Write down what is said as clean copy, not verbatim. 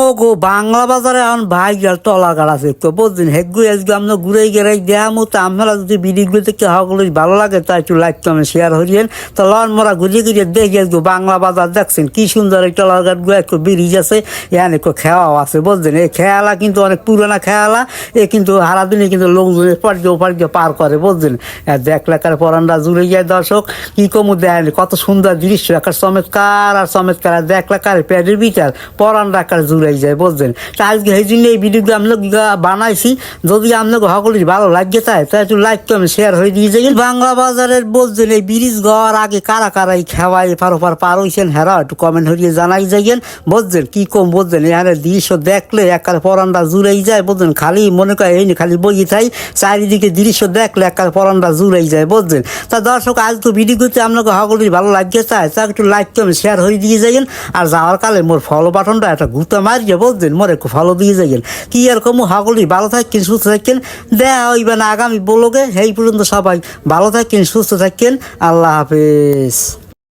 আমগো বাংলা বাজারে এখন ভাইরাল টলাগার আছে তো বুঝছেন হেগু আজকে আমরা ঘুরে গেড়াই দেয়া মতো আপনারা যদি ভিডিওগুলো দেখতে হকগুলো ভালো লাগে তাই একটু লাইক কমেন্ট শেয়ার করিয়েন তো লন মোরা ঘুরে ঘুরে দেখি আজকে বাংলা বাজার দেখছেন কি সুন্দর এই টলাগারগুলো একটু ব্রিজ আছে এখানে একটু খেয়াও আছে বুঝছেন এই খেয়ালা কিন্তু অনেক পুরোনো খেয়ালা এ কিন্তু সারাদিনে কিন্তু লোকজনের পর্য পার করে বুঝছেন দেখলে কার পরানরা জুড়ে যায় দর্শক কি কমু দেয় কত সুন্দর দৃশ্য একটা চমৎকার আর চমৎকার দেখলে কার প্যাডের বিচার পরান রাখার জুড়াই যায় বুঝছেন তা আজকে এই জন্য এই ভিডিওগুলো আমরা বানাইছি যদি আপনাকে সকলের ভালো লাগে তাই একটু লাইক কমেন্ট শেয়ার হয়ে দিয়ে যাই বাংলা বাজারের বুঝছেন এই ব্রিজ ঘর আগে কারা কারাই খেওয়াই পার হয়েছেন হেরা একটু কমেন্ট হরিয়ে জানাই যাইয়েন বুঝছেন কি কম বুঝছেন এখানে দৃশ্য দেখলে একার পরানটা জুড়াই যায় বুঝছেন খালি মনে করে এই খালি বই থাই চারিদিকে দৃশ্য দেখলে একার পরানটা জুড়াই যায় বুঝছেন তা দর্শক আজ তো ভিডিওতে আপনাকে সকলের ভালো লাগে তাই একটু লাইক কমেন্ট শেয়ার হয়ে দিয়ে যাইয়েন আর যাওয়ার কালে মোর ফলো বাটনটা একটা ঘুরতে মারিয়ে বুঝছেন মোর একটু ফলো দিয়ে যাইয়েন কি আর কমু সকলেই ভালো থাকেন সুস্থ থাকেন দেয়া হইবে না আগামী ব্লগে এই পর্যন্ত সবাই ভালো থাকেন সুস্থ থাকেন আল্লাহ হাফেজ।